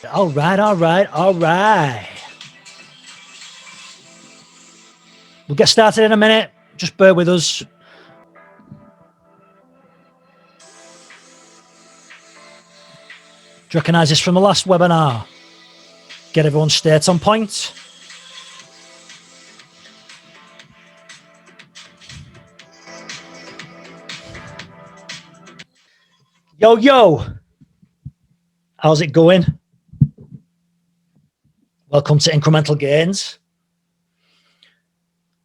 All right, all right, all right. We'll get started in a minute. Just bear with us. Do you recognise this from the last webinar? Get everyone's states on point. Yo, yo. How's it going? Welcome to Incremental Gains,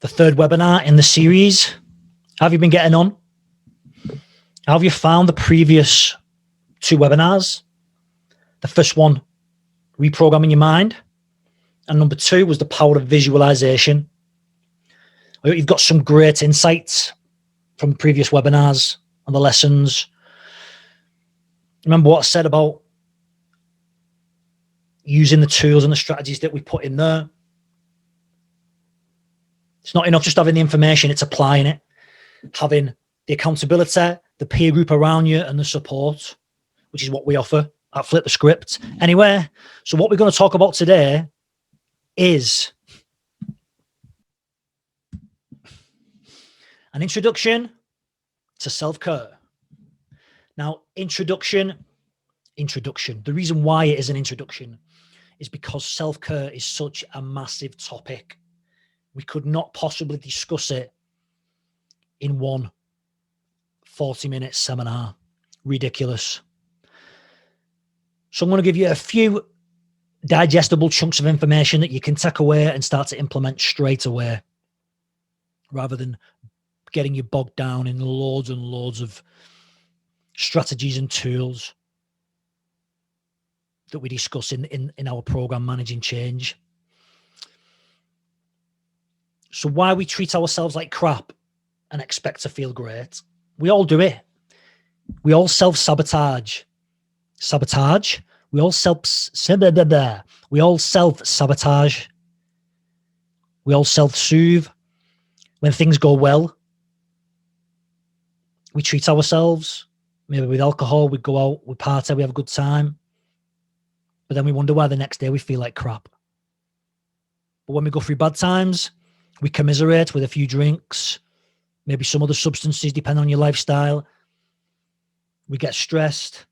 the third webinar in the series. How have you been getting on? How have you found the previous two webinars? The first one, reprogramming your mind. And number two was the power of visualization. I hope you've got some great insights from previous webinars and the lessons. Remember what I said about using the tools and the strategies that we put in there. It's not enough just having the information, it's applying it, having the accountability, the peer group around you, and the support, which is what we offer at Flip the Script. Anyway, so what we're going to talk about today is an introduction to self-care. Now, introduction. The reason why it is an introduction is because self-care is such a massive topic. We could not possibly discuss it in one 40-minute seminar. Ridiculous. So I'm going to give you a few digestible chunks of information that you can take away and start to implement straight away, rather than getting you bogged down in loads and loads of strategies and tools that we discuss in our program, Managing Change. So why we treat ourselves like crap and expect to feel great. We all do it. We all self-sabotage. We all self-sabotage. We all self-soothe. When things go well, we treat ourselves. Maybe with alcohol, we go out, we party, we have a good time. But then we wonder why the next day we feel like crap. But when we go through bad times, we commiserate with a few drinks, maybe some other substances, depending on your lifestyle. We get stressed.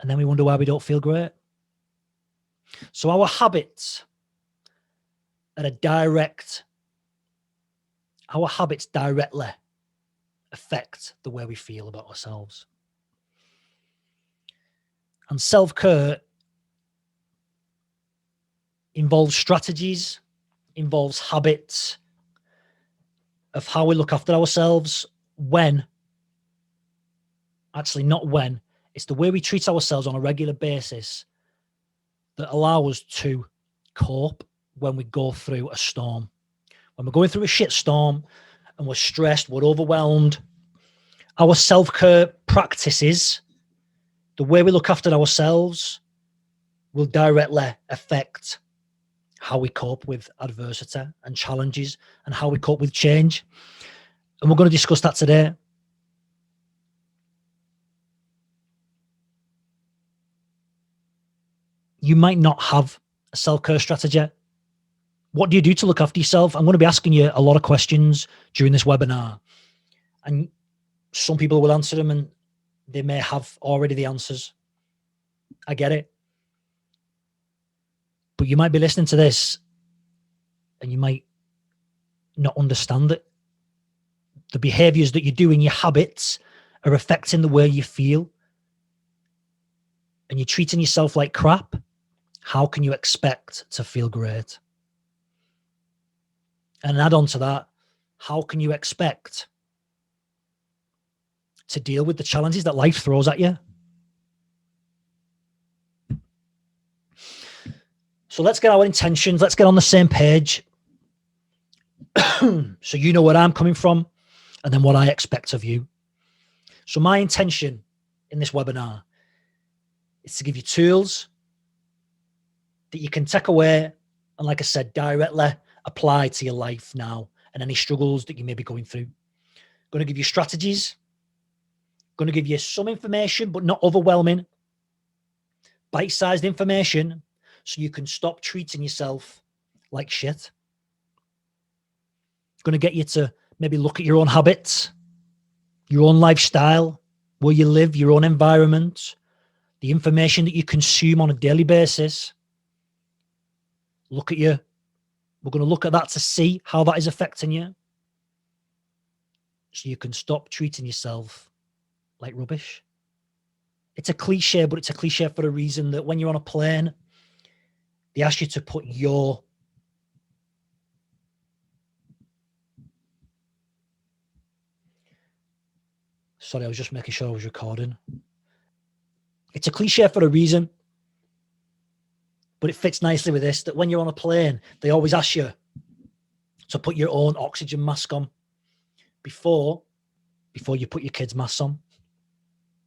And then we wonder why we don't feel great. So our habits directly affect the way we feel about ourselves. And self-care involves strategies, involves habits of how we look after ourselves it's the way we treat ourselves on a regular basis that allow us to cope when we go through a storm. When we're going through a shit storm and we're stressed, we're overwhelmed, our self-care practices, the way we look after ourselves, will directly affect how we cope with adversity and challenges and how we cope with change. And we're going to discuss that today. You might not have a self-care strategy. What do you do to look after yourself? I'm going to be asking you a lot of questions during this webinar. And some people will answer them and they may have already the answers. I get it. But you might be listening to this and you might not understand it. The behaviors that you do in your habits are affecting the way you feel. And you're treating yourself like crap. How can you expect to feel great? And add on to that, how can you expect to deal with the challenges that life throws at you? So let's get our intentions. Let's get on the same page. So you know where I'm coming from and then what I expect of you. So my intention in this webinar is to give you tools that you can take away and, like I said, directly apply to your life now and any struggles that you may be going through. I'm going to give you strategies. I'm going to give you some information, but not overwhelming. bite-sized information so you can stop treating yourself like shit. Going to get you to maybe look at your own habits, your own lifestyle, where you live, your own environment, the information that you consume on a daily basis. Look at you. We're going to look at that to see how that is affecting you, so you can stop treating yourself like rubbish. It's a cliche, but it's a cliche for a reason, that when you're on a plane, they ask you to put your Sorry, I was just making sure I was recording. It's a cliche for a reason, but it fits nicely with this, that when you're on a plane, they always ask you to put your own oxygen mask on before you put your kids' masks on.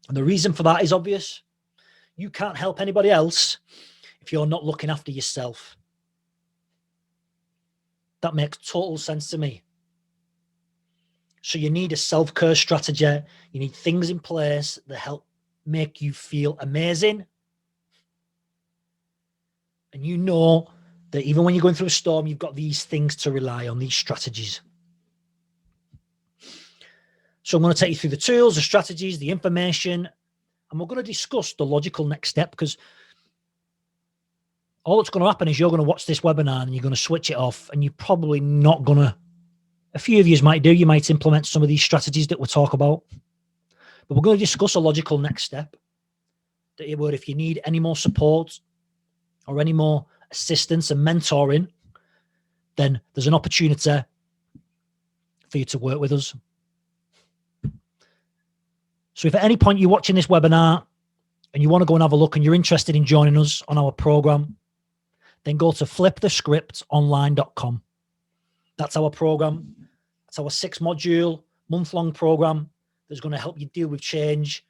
And the reason for that is obvious. You can't help anybody else if you're not looking after yourself. That makes total sense to me. So you need a self-care strategy. You need things in place that help make you feel amazing. And you know that even when you're going through a storm, you've got these things to rely on, these strategies. So I'm going to take you through the tools, the strategies, the information, and we're going to discuss the logical next step, because all that's going to happen is you're going to watch this webinar and you're going to switch it off, and you're probably not going to. A few of you might do. You might implement some of these strategies that we'll talk about. But we're going to discuss a logical next step. Where if you need any more support or any more assistance and mentoring, then there's an opportunity for you to work with us. So if at any point you're watching this webinar and you want to go and have a look and you're interested in joining us on our program, then go to flipthescriptonline.com. That's our program. It's our 6-module, month-long program that's going to help you deal with change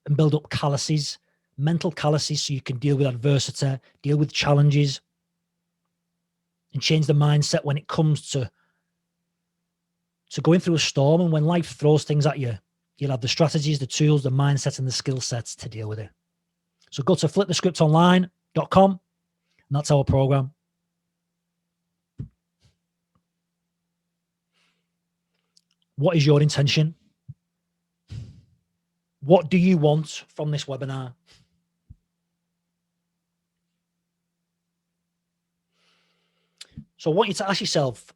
and build up calluses, mental calluses, so you can deal with adversity, deal with challenges, and change the mindset when it comes to going through a storm. And when life throws things at you, you'll have the strategies, the tools, the mindset, and the skill sets to deal with it. So go to flipthescriptonline.com, and that's our program. What is your intention? What do you want from this webinar? So I want you to ask yourself,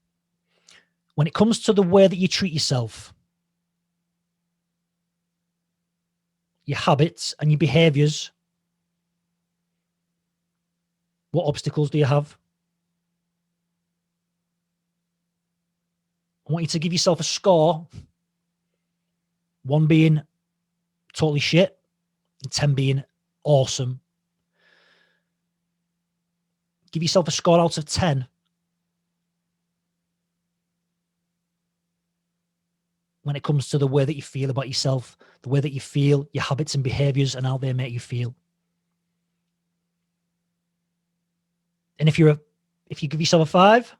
when it comes to the way that you treat yourself, your habits and your behaviors, what obstacles do you have? I want you to give yourself a score, 1 being totally shit and 10 being awesome. Give yourself a score out of 10 when it comes to the way that you feel about yourself, the way that you feel, your habits and behaviors, and how they make you feel. And if you give yourself a 5,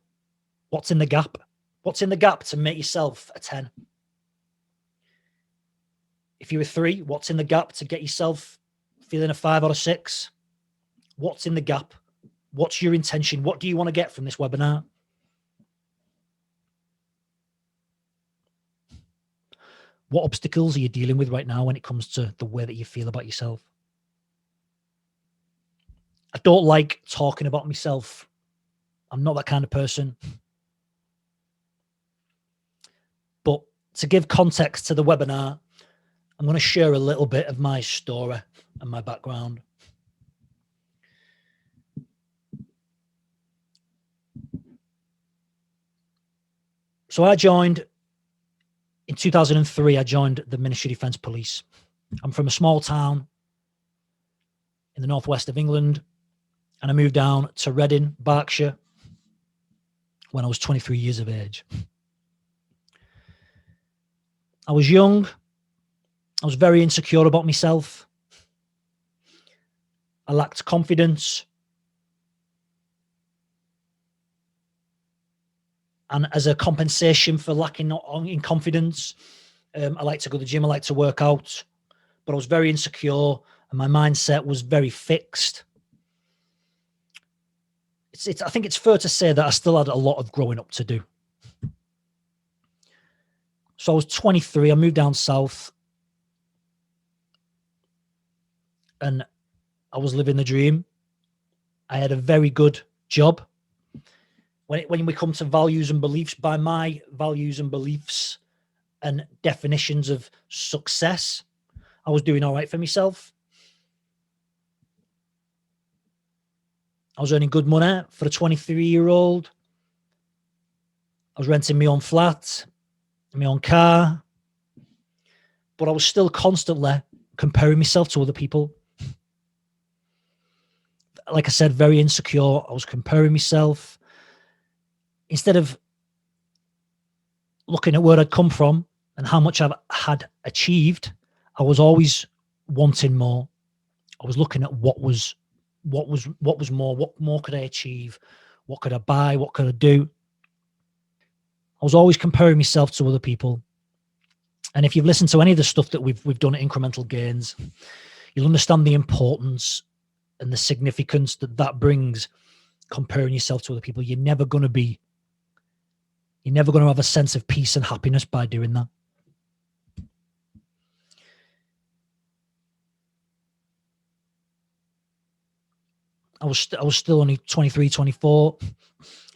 what's in the gap? What's in the gap to make yourself a 10? If you're a 3, what's in the gap to get yourself feeling a 5 or a 6? What's in the gap? What's your intention? What do you want to get from this webinar? What obstacles are you dealing with right now when it comes to the way that you feel about yourself? I don't like talking about myself. I'm not that kind of person. But to give context to the webinar, I'm going to share a little bit of my story and my background. So in 2003, I joined the Ministry of Defence Police. I'm from a small town in the northwest of England, and I moved down to Reading, Berkshire, when I was 23 years of age. I was young. I was very insecure about myself. I lacked confidence. And as a compensation for lacking in confidence, I like to go to the gym. I like to work out. But I was very insecure. and my mindset was very fixed. I think it's fair to say that I still had a lot of growing up to do. So I was 23. I moved down south, and I was living the dream. I had a very good job. When we come to values and beliefs, by my values and beliefs and definitions of success, I was doing all right for myself. I was earning good money for a 23-year-old. I was renting my own flat, my own car, but I was still constantly comparing myself to other people. Like I said, very insecure. I was comparing myself. Instead of looking at where I'd come from and how much I've had achieved, I was always wanting more. I was looking at what was more, what more could I achieve? What could I buy? What could I do? I was always comparing myself to other people. And if you've listened to any of the stuff that we've done at Incremental Gains, you'll understand the importance and the significance that brings, comparing yourself to other people. You're never going to have a sense of peace and happiness by doing that. I was still only 23, 24.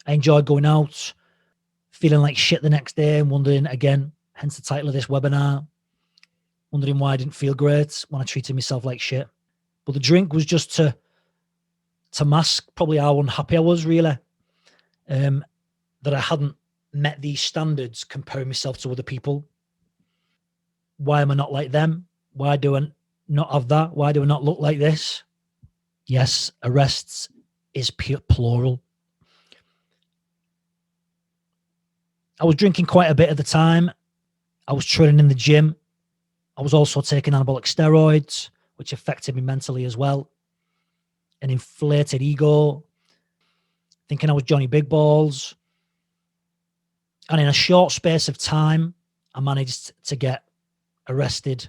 I enjoyed going out, feeling like shit the next day and wondering, again, hence the title of this webinar, wondering why I didn't feel great when I treated myself like shit. But the drink was just to mask probably how unhappy I was, really, that I hadn't met these standards, comparing myself to other people. Why am I not like them? Why do I not have that? Why do I not look like this? Yes, arrests is plural. I was drinking quite a bit at the time. I was training in the gym. I was also taking anabolic steroids, which affected me mentally as well. An inflated ego, thinking I was Johnny Big Balls. And in a short space of time, I managed to get arrested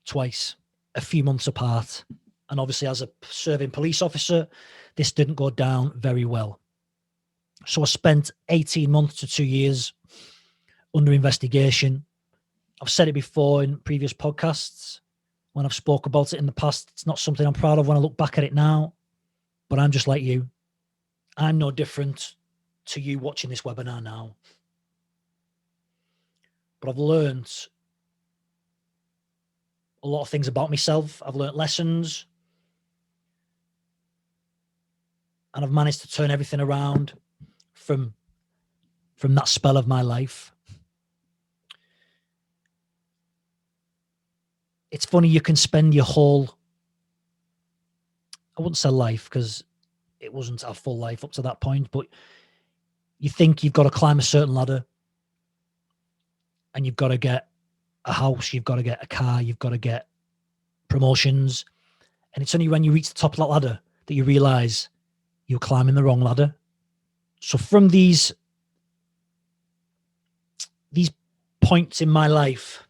twice, a few months apart. And obviously, as a serving police officer, this didn't go down very well. So I spent 18 months to 2 years under investigation. I've said it before in previous podcasts. When I've spoke about it in the past, it's not something I'm proud of when I look back at it now. But I'm just like you. I'm no different to you watching this webinar now. But I've learned a lot of things about myself. I've learned lessons. And I've managed to turn everything around from that spell of my life. It's funny, you can spend your whole, I wouldn't say life because it wasn't a full life up to that point, but you think you've got to climb a certain ladder and you've got to get a house, you've got to get a car, you've got to get promotions. And it's only when you reach the top of that ladder that you realize you're climbing the wrong ladder. So from these points in my life,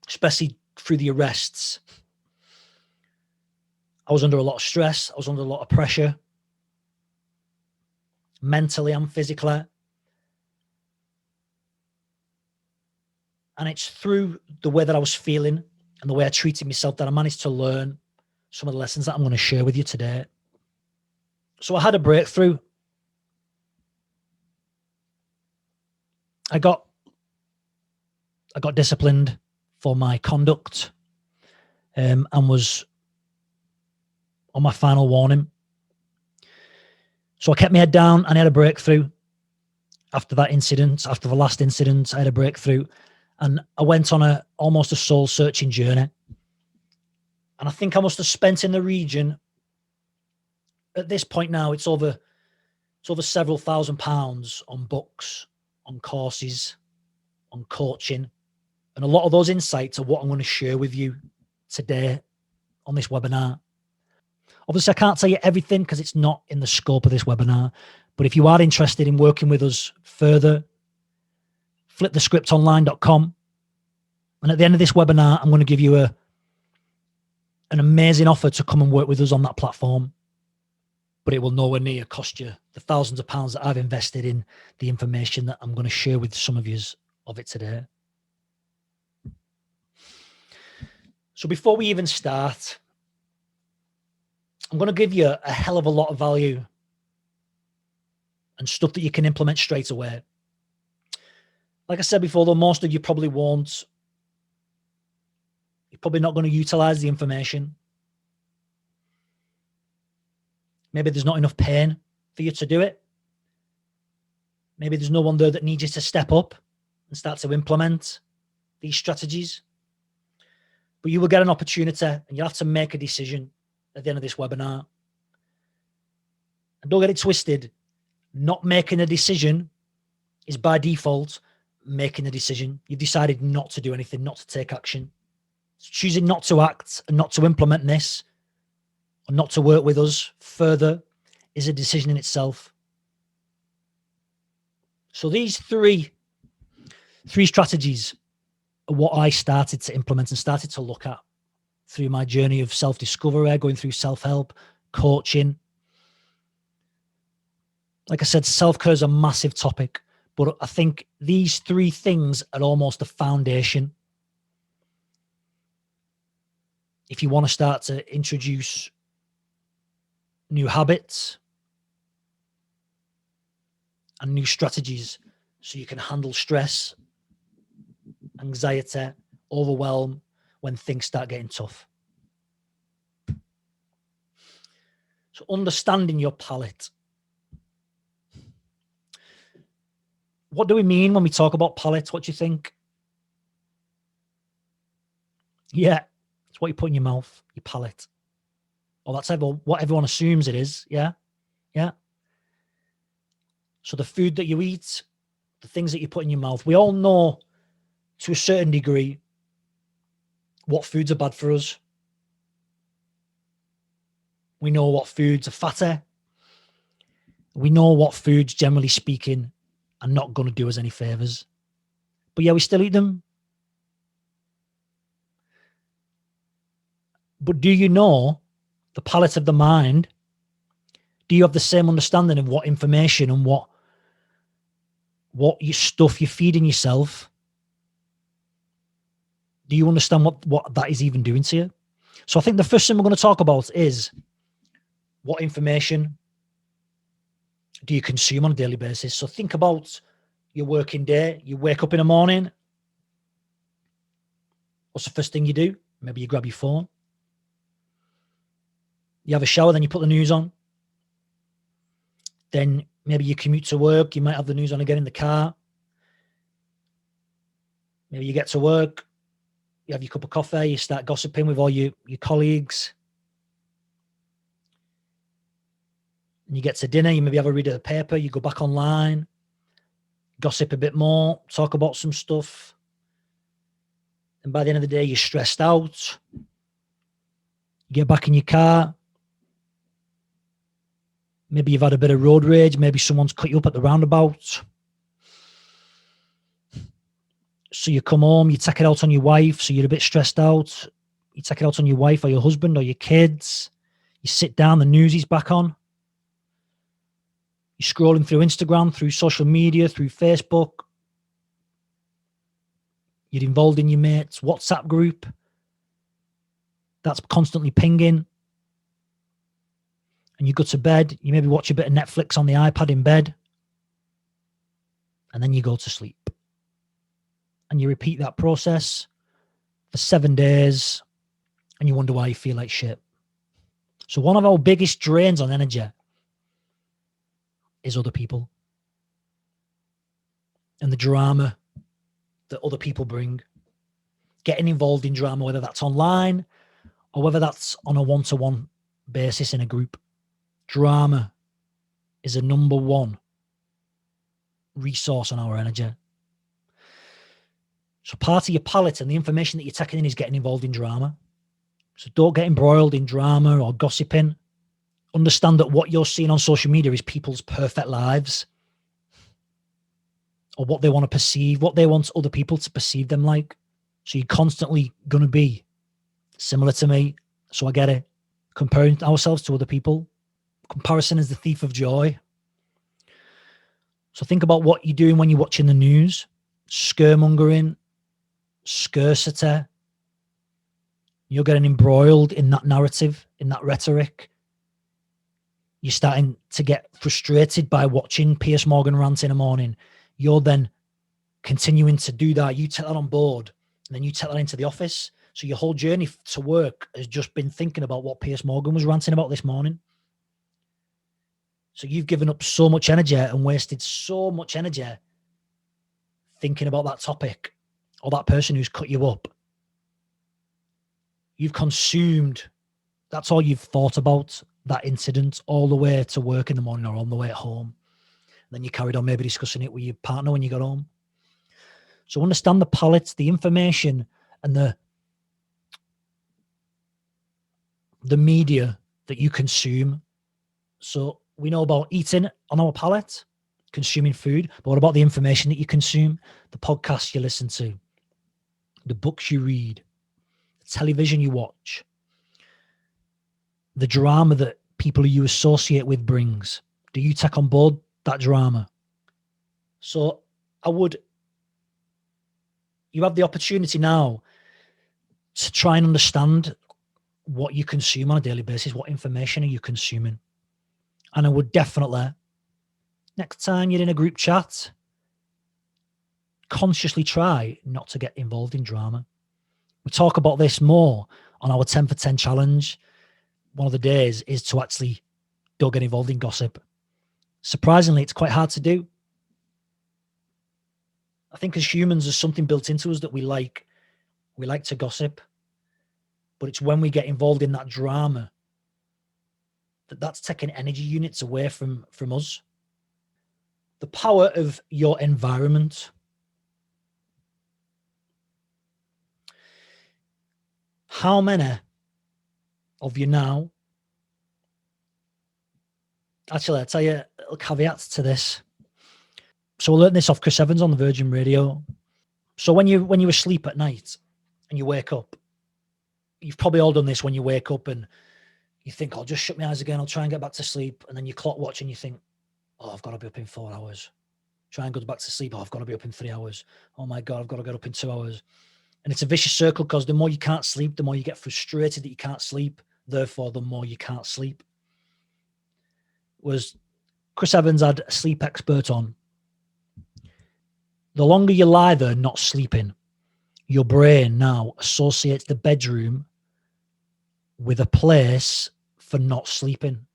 especially through the arrests, I was under a lot of stress. I was under a lot of pressure, mentally and physically. And it's through the way that I was feeling and the way I treated myself that I managed to learn some of the lessons that I'm going to share with you today. So I had a breakthrough. I got disciplined for my conduct, and was on my final warning. So I kept my head down and I had a breakthrough. After that incident, after the last incident, I had a breakthrough, and I went on almost a soul searching journey. And I think I must have spent in the region, at this point now, it's over several £1,000s on books, on courses, on coaching. And a lot of those insights are what I'm going to share with you today on this webinar. Obviously, I can't tell you everything because it's not in the scope of this webinar. But if you are interested in working with us further, flipthescriptonline.com. And at the end of this webinar, I'm going to give you an amazing offer to come and work with us on that platform, but it will nowhere near cost you the thousands of pounds that I've invested in the information that I'm going to share with some of you of it today. So before we even start, I'm going to give you a hell of a lot of value and stuff that you can implement straight away. Like I said before, though, most of you probably won't. You're probably not going to utilize the information. Maybe there's not enough pain for you to do it. Maybe there's no one there that needs you to step up and start to implement these strategies. But you will get an opportunity and you'll have to make a decision at the end of this webinar. And don't get it twisted. Not making a decision is by default making a decision. You've decided not to do anything, not to take action. So choosing not to act and not to implement this or not to work with us further is a decision in itself. So these three strategies are what I started to implement and started to look at through my journey of self-discovery, going through self-help, coaching. Like I said, self-care is a massive topic, but I think these three things are almost the foundation. If you want to start to introduce new habits and new strategies so you can handle stress, anxiety, overwhelm when things start getting tough. So understanding your palate. What do we mean when we talk about palate? What do you think? Yeah, it's what you put in your mouth, your palate. Or that's what everyone assumes it is. Yeah. So the food that you eat, the things that you put in your mouth, we all know to a certain degree what foods are bad for us. We know what foods are fatty. We know what foods, generally speaking, are not going to do us any favors. But yeah, we still eat them. But do you know the palate of the mind? Do you have the same understanding of what information and what stuff you're feeding yourself? Do you understand what that is even doing to you? So I think the first thing we're going to talk about is what information do you consume on a daily basis? So think about your working day. You wake up in the morning. What's the first thing you do? Maybe you grab your phone. You have a shower, then you put the news on. Then maybe you commute to work. You might have the news on again in the car. Maybe you get to work. You have your cup of coffee. You start gossiping with all your colleagues. And you get to dinner. You maybe have a read of the paper. You go back online. Gossip a bit more. Talk about some stuff. And by the end of the day, you're stressed out. You get back in your car. Maybe you've had a bit of road rage. Maybe someone's cut you up at the roundabout. So you come home, you take it out on your wife. So you're a bit stressed out. You take it out on your wife or your husband or your kids. You sit down, the news is back on. You're scrolling through Instagram, through social media, through Facebook. You're involved in your mate's WhatsApp group. That's constantly pinging. And you go to bed, you maybe watch a bit of Netflix on the iPad in bed, and then you go to sleep. And you repeat that process for 7 days, and you wonder why you feel like shit. So one of our biggest drains on energy is other people. And the drama that other people bring. Getting involved in drama, whether that's online or whether that's on a one-to-one basis in a group. Drama is a number one resource on our energy. So part of your palate and the information that you're taking in is getting involved in drama. So don't get embroiled in drama or gossiping. Understand that what you're seeing on social media is people's perfect lives or what they want to perceive, what they want other people to perceive them like. So you're constantly going to be similar to me, So I get it. Comparing ourselves to other people. Comparison is the thief of joy. So think about what you're doing when you're watching the news. Scaremongering, scarcity. You're getting embroiled in that narrative, in that rhetoric. You're starting to get frustrated by watching Piers Morgan rant in the morning. You're then continuing to do that. You take that on board, and then you take that into the office. So your whole journey to work has just been thinking about what Piers Morgan was ranting about this morning. So you've given up so much energy and wasted so much energy thinking about that topic or that person who's cut you up. You've consumed, that's all you've thought about, that incident, all the way to work in the morning or on the way at home. Then you carried on maybe discussing it with your partner when you got home. So understand the palette, the information, and the media that you consume. So we know about eating on our palate, consuming food, but what about the information that you consume, the podcasts you listen to, the books you read, the television you watch, the drama that people who you associate with brings? Do you take on board that drama? So you have the opportunity now to try and understand what you consume on a daily basis. What information are you consuming? And I would definitely, next time you're in a group chat, consciously try not to get involved in drama. We talk about this more on our 10 for 10 challenge. One of the days is to actually don't get involved in gossip. Surprisingly, it's quite hard to do. I think as humans, there's something built into us that we like. We like to gossip. But it's when we get involved in that drama that's taking energy units away from us. The power of your environment. How many of you now, actually, I'll tell you a little caveat to this. So I learned this off Chris Evans on the Virgin Radio. So when you're asleep at night and you wake up, you've probably all done this when you wake up and you think, I'll just shut my eyes again, I'll try and get back to sleep. And then you clock watch and you think, oh, I've got to be up in 4 hours. Try and go back to sleep. Oh, I've got to be up in 3 hours. Oh my God, I've got to get up in 2 hours. And it's a vicious circle because the more you can't sleep, the more you get frustrated that you can't sleep. Therefore, the more you can't sleep. Was Chris Evans had a sleep expert on. The longer you lie there not sleeping, your brain now associates the bedroom with a place for not sleeping.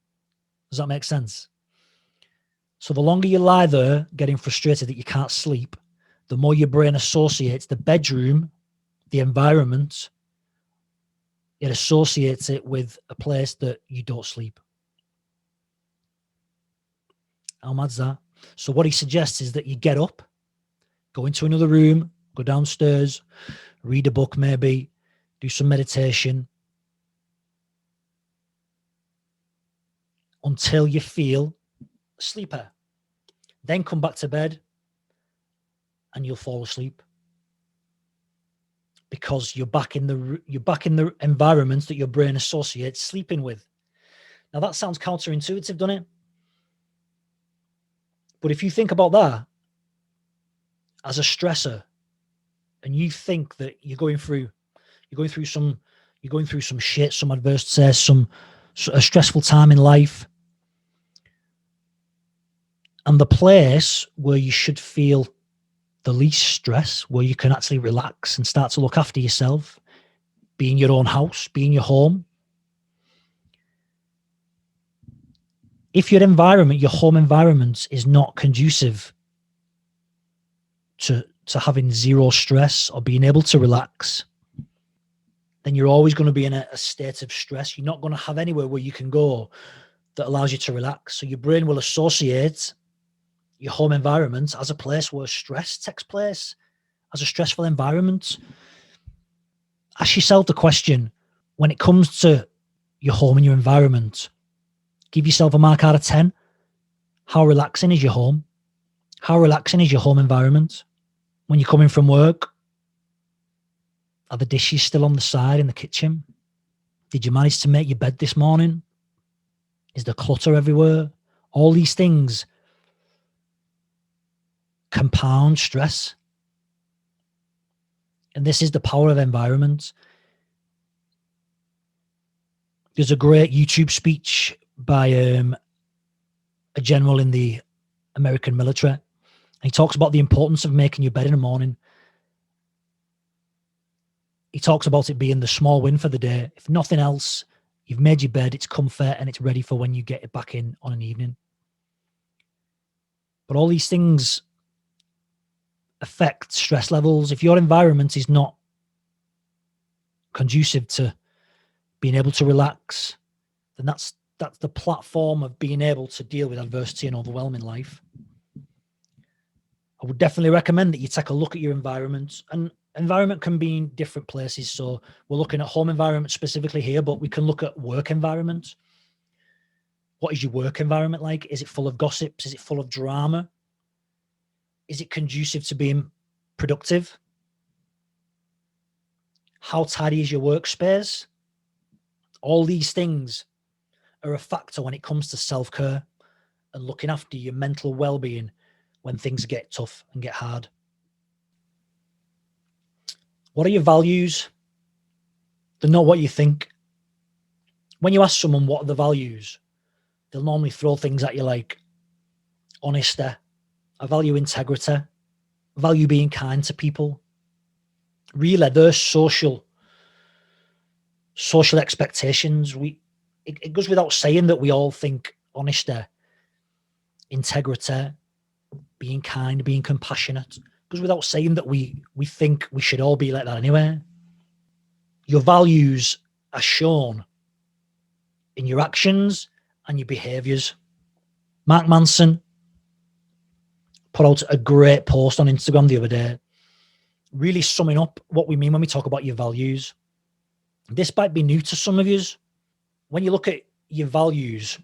Does that make sense? So the longer you lie there getting frustrated that you can't sleep, the more your brain associates the bedroom, the environment, it associates it with a place that you don't sleep. How mad's that? So what he suggests is that you get up, go into another room, go downstairs, read a book maybe, do some meditation until you feel sleeper. Then come back to bed and you'll fall asleep because you're back in the environment that your brain associates sleeping with. Now that sounds counterintuitive, doesn't it? But if you think about that as a stressor, and you think that you're going through some shit, some adversity, a stressful time in life, and the place where you should feel the least stress, where you can actually relax and start to look after yourself, be in your own house, be in your home. If your environment, your home environment, is not conducive to having zero stress or being able to relax, then you're always going to be in a state of stress. You're not going to have anywhere where you can go that allows you to relax. So your brain will associate your home environment as a place where stress takes place, as a stressful environment. Ask yourself the question, when it comes to your home and your environment, give yourself a mark out of 10. How relaxing is your home? How relaxing is your home environment? When you're coming from work, are the dishes still on the side in the kitchen? Did you manage to make your bed this morning? Is there clutter everywhere? All these things compound stress. And this is the power of environment. There's a great YouTube speech by a general in the American military. And he talks about the importance of making your bed in the morning. He talks about it being the small win for the day. If nothing else, you've made your bed, it's comfort, and it's ready for when you get it back in on an evening. But all these things affect stress levels. If your environment is not conducive to being able to relax, then that's the platform of being able to deal with adversity and overwhelm in life. I would definitely recommend that you take a look at your environment. And environment can be in different places. So we're looking at home environment specifically here, but we can look at work environment. What is your work environment like? Is it full of gossips? Is it full of drama? Is it conducive to being productive? How tidy is your workspace? All these things are a factor when it comes to self-care and looking after your mental well-being when things get tough and get hard. What are your values? They're not what you think. When you ask someone what are the values, they'll normally throw things at you like honesty, I value integrity, I value being kind to people. Really, they're social expectations. It goes without saying that we all think honesty, integrity, being kind, being compassionate. It goes without saying that we think we should all be like that anyway. Your values are shown in your actions and your behaviors. Mark Manson put out a great post on Instagram the other day, really summing up what we mean when we talk about your values. This might be new to some of you. When you look at your values,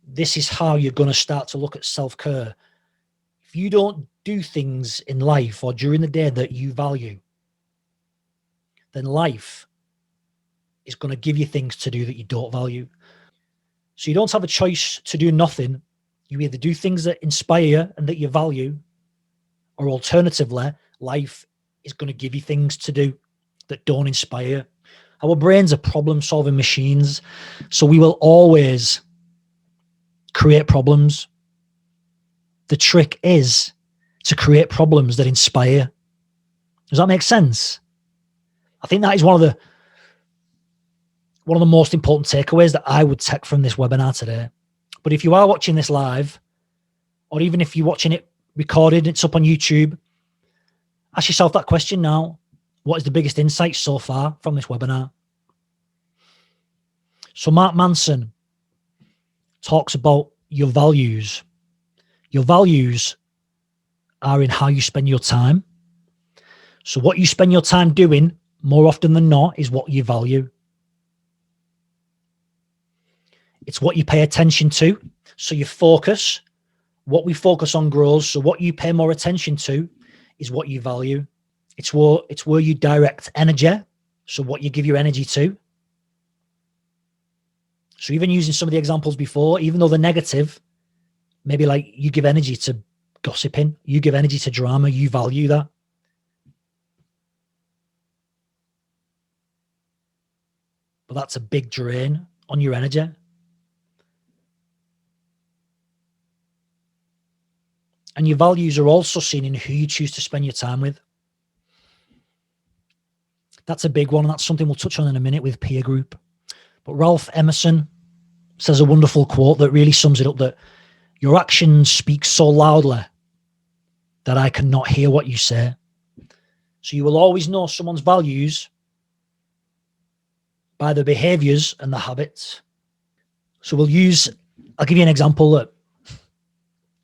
this is how you're going to start to look at self-care. If you don't do things in life or during the day that you value, then life is going to give you things to do that you don't value. So you don't have a choice to do nothing. You either do things that inspire you and that you value, or alternatively, life is going to give you things to do that don't inspire you. Our brains are problem-solving machines, so we will always create problems. The trick is to create problems that inspire. Does that make sense? I think that is one of the most important takeaways that I would take from this webinar today. But if you are watching this live, or even if you're watching it recorded, it's up on YouTube, ask yourself that question now. What is the biggest insight so far from this webinar? So Mark Manson talks about your values. Your values are in how you spend your time. So what you spend your time doing more often than not is what you value. It's what you pay attention to. So you focus. What we focus on grows. So what you pay more attention to is what you value. It's where you direct energy. So what you give your energy to. So even using some of the examples before, even though they're negative, maybe like you give energy to gossiping, you give energy to drama, you value that. But that's a big drain on your energy. And your values are also seen in who you choose to spend your time with. That's a big one, and that's something we'll touch on in a minute with peer group. But Ralph Emerson says a wonderful quote that really sums it up, that your actions speak so loudly that I cannot hear what you say. So you will always know someone's values by their behaviors and their habits. So I'll give you an example. That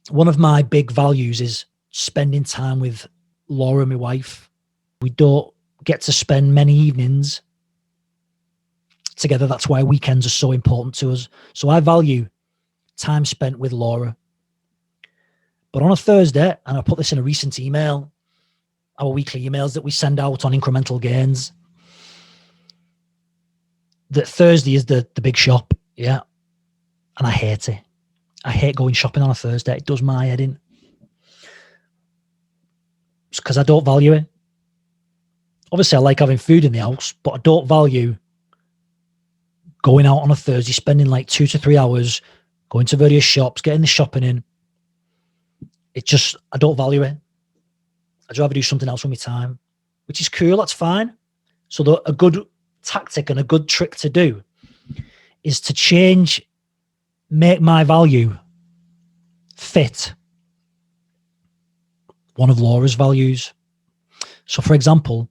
one of my big values is spending time with Laura, my wife. We don't get to spend many evenings together. That's why weekends are so important to us. So I value time spent with Laura. But on a Thursday, and I put this in a recent email, our weekly emails that we send out on incremental gains, that Thursday is the big shop, yeah, and I hate it. I hate going shopping on a Thursday. It does my head in. It's because I don't value it. Obviously, I like having food in the house, but I don't value going out on a Thursday, spending like 2 to 3 hours, going to various shops, getting the shopping in. It just, I don't value it. I'd rather do something else with my time, which is cool. That's fine. So a good tactic and a good trick to do is to make my value fit one of Laura's values. So for example,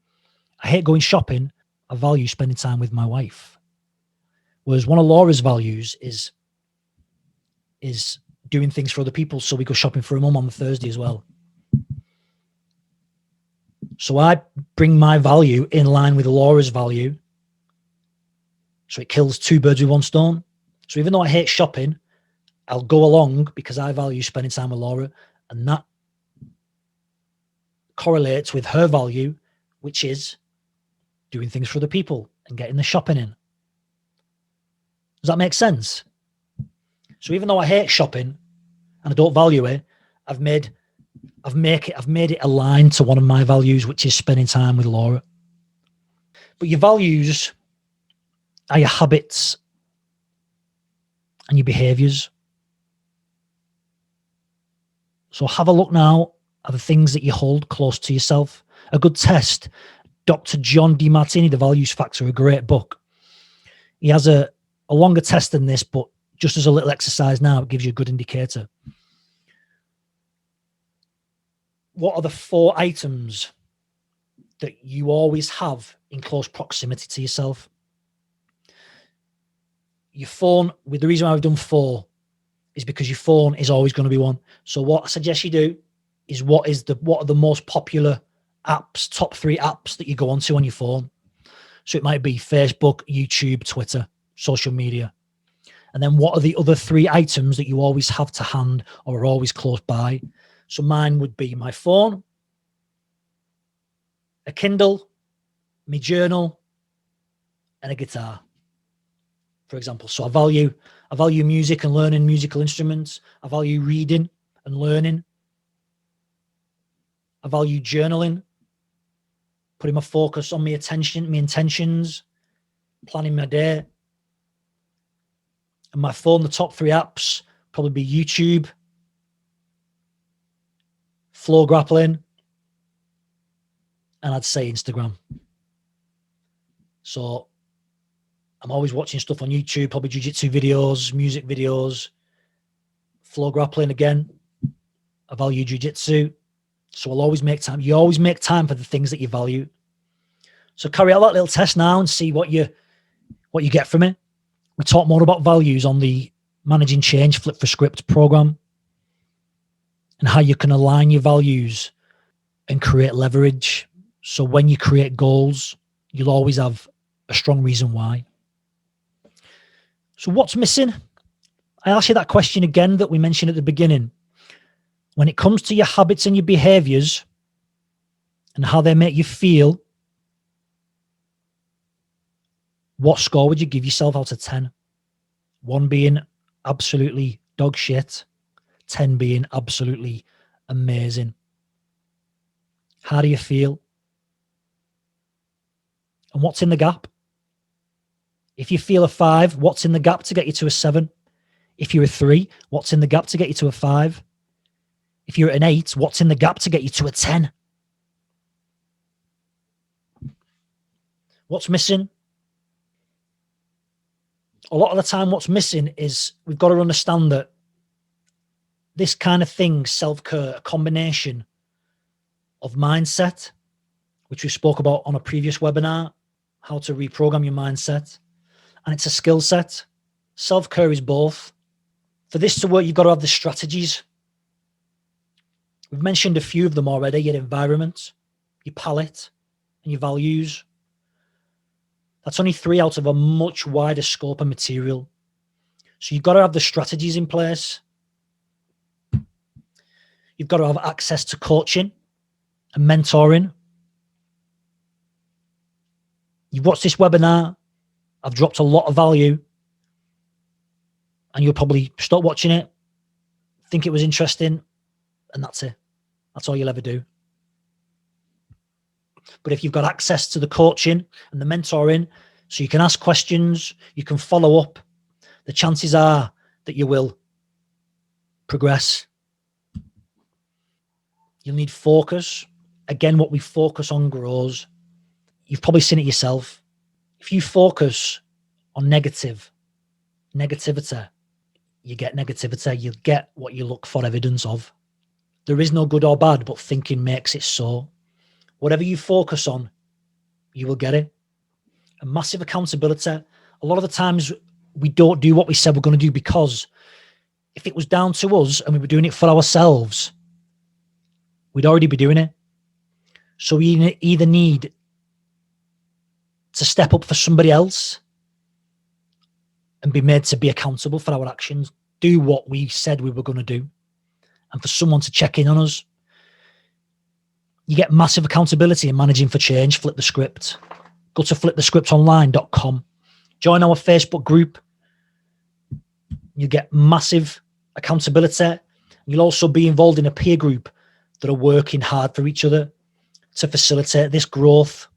I hate going shopping. I value spending time with my wife. Whereas one of Laura's values is doing things for other people. So we go shopping for her mum on the Thursday as well. So I bring my value in line with Laura's value. So it kills two birds with one stone. So even though I hate shopping, I'll go along because I value spending time with Laura, and that correlates with her value, which is doing things for other people and getting the shopping in. Does that make sense? So even though I hate shopping and I don't value it, I've made it aligned to one of my values, which is spending time with Laura. But your values are your habits and your behaviors. So have a look now at the things that you hold close to yourself. A good test, Dr. John DeMartini, The Values Factor, a great book. He has a longer test than this, but just as a little exercise now, it gives you a good indicator. What are the 4 items that you always have in close proximity to yourself? Your phone, with the reason why I've done 4 is because your phone is always going to be one. So what I suggest you do is what are the most popular apps, top 3 apps that you go onto on your phone. So it might be Facebook, YouTube, Twitter, social media. And then what are the other 3 items that you always have to hand or are always close by? So mine would be my phone, a Kindle, my journal, and a guitar, for example. So I value music and learning musical instruments. I value reading and learning. I value journaling, putting my focus on my intentions, planning my day. And my phone, the top 3 apps, probably be YouTube, Flow Grappling, and I'd say Instagram. So I'm always watching stuff on YouTube, probably jiu-jitsu videos, music videos, Flow Grappling again. I value jiu-jitsu. So I'll always make time. You always make time for the things that you value. So carry out that little test now and see what you get from it. We talk more about values on the Managing Change Flip for Script program and how you can align your values and create leverage. So when you create goals, you'll always have a strong reason why. So what's missing? I ask you that question again that we mentioned at the beginning. When it comes to your habits and your behaviors and how they make you feel, what score would you give yourself out of 10? 1 being absolutely dog shit, 10 being absolutely amazing. How do you feel? And what's in the gap? If you feel a 5, what's in the gap to get you to a 7? If you're a 3, what's in the gap to get you to a 5? If you're at an 8, what's in the gap to get you to a 10? What's missing? A lot of the time what's missing is we've got to understand that this kind of thing, self-care, a combination of mindset, which we spoke about on a previous webinar, how to reprogram your mindset, and it's a skill set. Self-care is both. For this to work, you've got to have the strategies. We've mentioned a few of them already: your environment, your palate, and your values. That's only 3 out of a much wider scope of material. So you've got to have the strategies in place. You've got to have access to coaching and mentoring. You've watched this webinar. I've dropped a lot of value, and you'll probably stop watching it, think it was interesting, and that's it. That's all you'll ever do. But if you've got access to the coaching and the mentoring, so you can ask questions, you can follow up, the chances are that you will progress. You'll need focus. Again, what we focus on grows. You've probably seen it yourself. If you focus on negativity, you get negativity. You get what you look for evidence of. There is no good or bad, but thinking makes it so. Whatever you focus on, you will get it. A massive accountability. A lot of the times we don't do what we said we're going to do, because if it was down to us and we were doing it for ourselves, we'd already be doing it. So we either need to step up for somebody else and be made to be accountable for our actions, do what we said we were going to do, and for someone to check in on us. You get massive accountability in managing for change. Flip the script. Go to flipthescriptonline.com. Join our Facebook group. You get massive accountability. You'll also be involved in a peer group that are working hard for each other to facilitate this growth.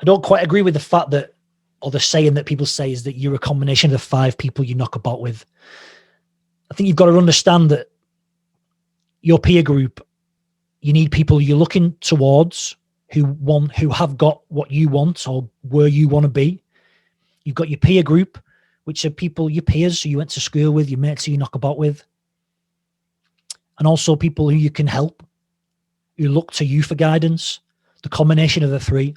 I don't quite agree with the fact that, or the saying that people say, is that you're a combination of the 5 people you knock about with. I think you've got to understand that your peer group, you need people you're looking towards who have got what you want or where you want to be. You've got your peer group, which are people, your peers who you went to school with, your mates who you knock about with, and also people who you can help, who look to you for guidance, the combination of the 3.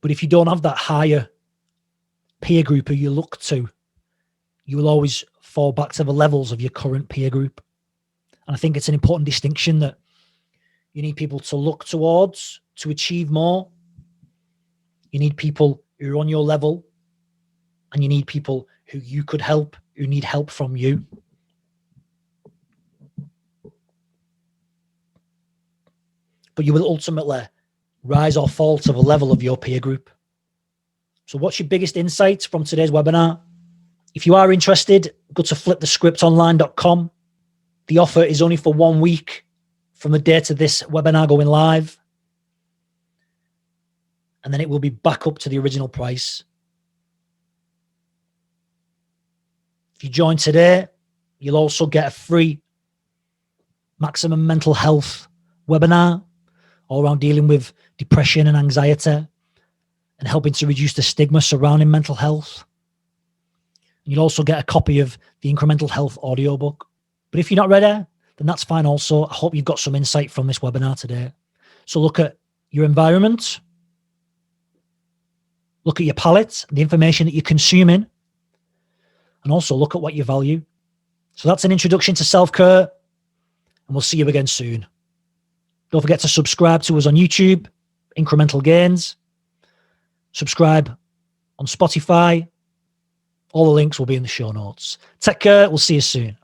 But if you don't have that higher peer group who you look to, you will always fall back to the levels of your current peer group. And I think it's an important distinction that you need people to look towards to achieve more. You need people who are on your level, and you need people who you could help, who need help from you. But you will ultimately rise or fall to the level of your peer group. So what's your biggest insight from today's webinar? If you are interested, go to flipthescriptonline.com. The offer is only for 1 week from the date of this webinar going live. And then it will be back up to the original price. If you join today, you'll also get a free maximum mental health webinar all around dealing with depression and anxiety and helping to reduce the stigma surrounding mental health. And you'll also get a copy of the Incremental Health audiobook. But if you're not ready, then that's fine also. I hope you've got some insight from this webinar today. So look at your environment, look at your palette, the information that you're consuming, and also look at what you value. So that's an introduction to self-care, and we'll see you again soon. Don't forget to subscribe to us on YouTube, Incremental Gains. Subscribe on Spotify. All the links will be in the show notes. Take care. We'll see you soon.